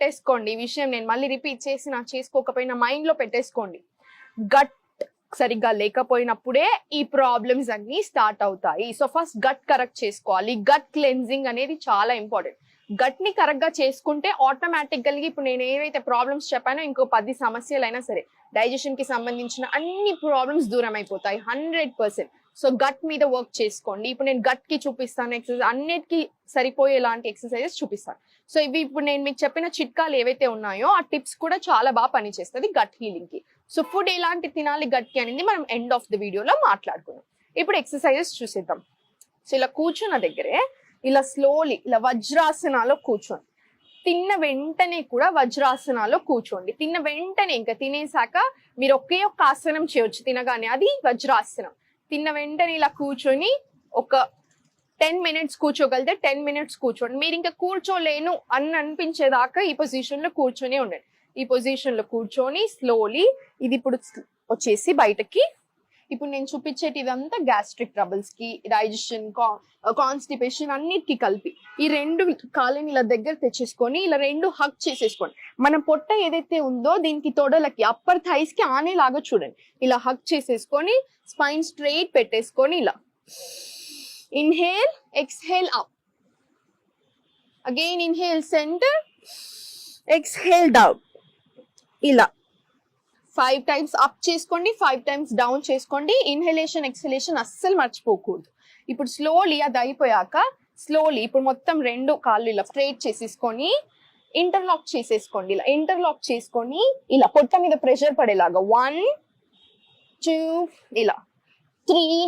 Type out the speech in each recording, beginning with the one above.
పెట్టేసుకోండి. ఈ విషయం నేను మళ్ళీ రిపీట్ చేసి చేసుకోకపోయినా మైండ్ లో పెట్టేసుకోండి. గట్ సరిగ్గా లేకపోయినప్పుడే ఈ ప్రాబ్లమ్స్ అన్ని స్టార్ట్ అవుతాయి. సో ఫస్ట్ గట్ కరెక్ట్ చేసుకోవాలి. గట్ క్లెన్జింగ్ అనేది చాలా ఇంపార్టెంట్. గట్ ని కరెక్ట్ గా చేసుకుంటే ఆటోమేటిక్ గా ఇప్పుడు నేను ఏవైతే ప్రాబ్లమ్స్ చెప్పానో ఇంకో 10 సమస్యలైనా సరే డైజెషన్ కి సంబంధించిన అన్ని ప్రాబ్లమ్స్ దూరం అయిపోతాయి 100%. సో గట్ మీద వర్క్ చేసుకోండి. ఇప్పుడు నేను గట్ కి చూపిస్తాను ఎక్సర్సైజ్, అన్నిటికీ సరిపోయేలాంటి ఎక్సర్సైజెస్ చూపిస్తాను. సో ఇవి ఇప్పుడు నేను మీకు చెప్పిన చిట్కాలు ఏవైతే ఉన్నాయో ఆ టిప్స్ కూడా చాలా బాగా పనిచేస్తుంది గట్ హీలింగ్ కి. సో ఫుడ్ ఎలాంటి తినాలి గట్ కి అనేది మనం ఎండ్ ఆఫ్ ద వీడియోలో మాట్లాడుకున్నాం. ఇప్పుడు ఎక్సర్సైజెస్ చూసేద్దాం. సో ఇలా కూర్చున్న దగ్గరే ఇలా స్లోలీ ఇలా వజ్రాసనాలో కూర్చోండి. తిన్న వెంటనే కూడా వజ్రాసనాలో కూర్చోండి. తిన్న వెంటనే ఇంకా తినేసాక మీరు ఒకే ఒక్క ఆసనం చేయొచ్చు తినగానే, అది వజ్రాసనం. తిన్న వెంటనే ఇలా కూర్చొని ఒక 10 minutes కూర్చోగలితే 10 minutes కూర్చోండి. మీరు ఇంకా కూర్చోలేను అని అనిపించేదాకా ఈ పొజిషన్ లో కూర్చొని ఉండండి. ఈ పొజిషన్ లో కూర్చొని స్లోలీ ఇది ఇప్పుడు వచ్చేసి బయటకి. ఇప్పుడు నేను చూపించేటి ఇదంతా గ్యాస్ట్రిక్ ట్రబుల్స్ కి, డైజెషన్, కాన్స్టిపేషన్ అన్నిటికీ కలిపి ఈ 2 కాళ్ళని ఇలా దగ్గర తెచ్చేసుకొని ఇలా 2 హగ్ చేసేసుకోండి. మన పొట్ట ఏదైతే ఉందో దీనికి తొడలకి అప్పర్ థైస్ కి ఆనేలాగా చూడండి. ఇలా హగ్ చేసేసుకొని స్పైన్ స్ట్రైట్ పెట్టేసుకొని ఇలా inhale, exhale up, again inhale centre, exhale down. ఇలా 5 times అప్ చేసుకోండి, 5 times డౌన్ చేసుకోండి. ఇన్హలేషన్, ఎక్స్హలేషన్ అస్సలు మర్చిపోకూడదు. ఇప్పుడు స్లోలీ అది అయిపోయాక స్లోలీ ఇప్పుడు మొత్తం 2 కాళ్ళు ఇలా స్ట్రైట్ చేసేసుకొని ఇంటర్లాక్ చేసేసుకోండి. ఇలా ఇంటర్లాక్ చేసుకొని ఇలా పొట్ట మీద ప్రెషర్ పడేలాగా 1 2 ఇలా 3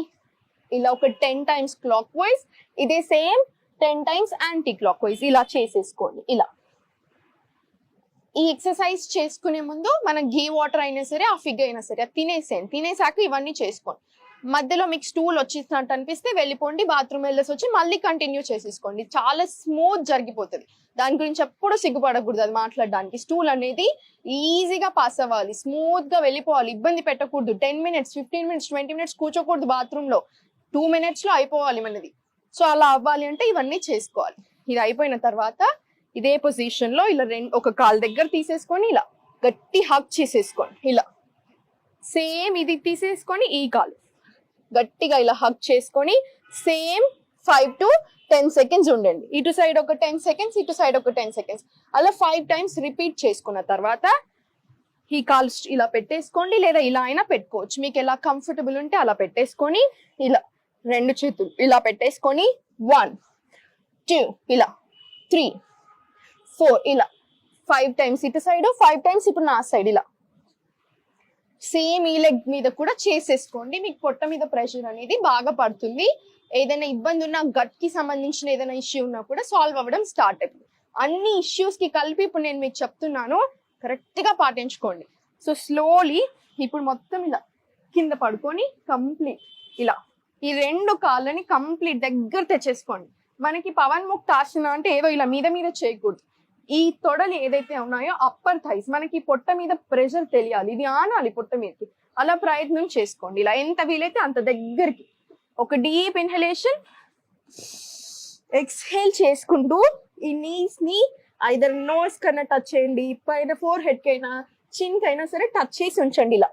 ఇలా ఒక 10 times క్లాక్ వైజ్, ఇదే same 10 times anti clock wise ఇలా చేసేసుకోండి. ఇలా ఈ ఎక్సర్సైజ్ చేసుకునే ముందు మనం ఘీ వాటర్ అయినా సరే ఆ ఫిగ్ అయినా సరే తినేసేయండి. తినేసాక ఇవన్నీ చేసుకోండి. మధ్యలో మీకు స్టూల్ వచ్చేసినట్టు అనిపిస్తే వెళ్ళిపోండి, బాత్రూమ్ వెళ్ళేసి వచ్చి మళ్ళీ కంటిన్యూ చేసేసుకోండి. చాలా స్మూత్ జరిగిపోతుంది. దాని గురించి ఎప్పుడు సిగ్గుపడకూడదు అది మాట్లాడడానికి. స్టూల్ అనేది ఈజీగా పాస్ అవ్వాలి, స్మూత్ గా వెళ్ళిపోవాలి, ఇబ్బంది పెట్టకూడదు. 10 minutes, 15 minutes, 20 minutes కూర్చోకూడదు బాత్రూమ్ లో. 2 minutes లో అయిపోవాలి మనది. సో అలా అవ్వాలి అంటే ఇవన్నీ చేసుకోవాలి. ఇది అయిపోయిన తర్వాత ఇదే పొజిషన్ లో ఇలా ఒక కాలు దగ్గర తీసేసుకొని ఇలా గట్టి హగ్ చేసేసుకోండి. ఇలా సేమ్ ఇది తీసేసుకొని ఈ కాలు గట్టిగా ఇలా హగ్ చేసుకొని సేమ్ 5 to 10 seconds ఉండండి. ఇటు సైడ్ ఒక 10 seconds, ఇటు సైడ్ ఒక 10 seconds, అలా 5 times రిపీట్ చేసుకున్న తర్వాత ఈ కాలు ఇలా పెట్టేసుకోండి, లేదా ఇలా అయినా పెట్టుకోవచ్చు. మీకు ఎలా కంఫర్టబుల్ ఉంటే అలా పెట్టేసుకొని ఇలా 2 చేతులు ఇలా పెట్టేసుకొని 1 2 ఇలా 3 4 ఇలా 5 times ఇటు సైడ్, 5 times ఇప్పుడు నా సైడ్. ఇలా సేమ్ ఈ లెగ్ మీద కూడా చేసేసుకోండి. మీకు పొట్ట మీద ప్రెషర్ అనేది బాగా పడుతుంది. ఏదైనా ఇబ్బంది ఉన్నా, గట్ కి సంబంధించిన ఏదైనా ఇష్యూ ఉన్నా కూడా సాల్వ్ అవ్వడం స్టార్ట్ అవుతుంది. అన్ని ఇష్యూస్ కి కలిపి ఇప్పుడు నేను మీకు చెప్తున్నాను, కరెక్ట్ గా పాటించుకోండి. సో స్లోలీ ఇప్పుడు మొత్తం ఇలా కింద పడుకొని కంప్లీట్ ఇలా ఈ 2 కాళ్ళని కంప్లీట్ దగ్గర తెచ్చేసుకోండి. మనకి పవన్ ముక్త ఆసన అంటే ఏదో ఇలా మీద మీద చేయకూడదు. ఈ తొడలు ఏదైతే ఉన్నాయో అప్పర్ థైస్, మనకి పొట్ట మీద ప్రెషర్ తెలియాలి, ఇది ఆనాలి పొట్ట మీదకి. అలా ప్రయత్నం చేసుకోండి. ఇలా ఎంత వీలైతే అంత దగ్గరికి ఒక డీప్ ఇన్హలేషన్, ఎక్స్హేల్ చేసుకుంటూ ఈ నీస్ ని ఐదర్ నోస్ కన్నా టచ్ చేయండి, పైన ఫోర్ హెడ్ కైనా చిన్ కైనా సరే టచ్ చేసి ఉంచండి. ఇలా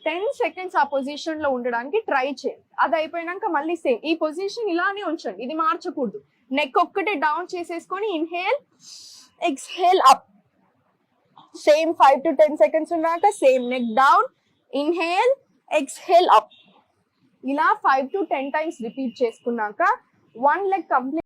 10 seconds ఆ పొజిషన్ లో ఉండడానికి ట్రై చేయండి. అది అయిపోయినాక మళ్ళీ సేమ్ ఈ పొజిషన్ ఇలానే ఉంచండి, ఇది మార్చకూడదు. నెక్ ఒక్కటే డౌన్ చేసేసుకొని inhale, exhale up. Same 5 to 10 seconds ఉన్నాక same neck down, inhale, exhale up. ఇలా 5 to 10 times రిపీట్ చేసుకున్నాక 1 leg కంప్లీట్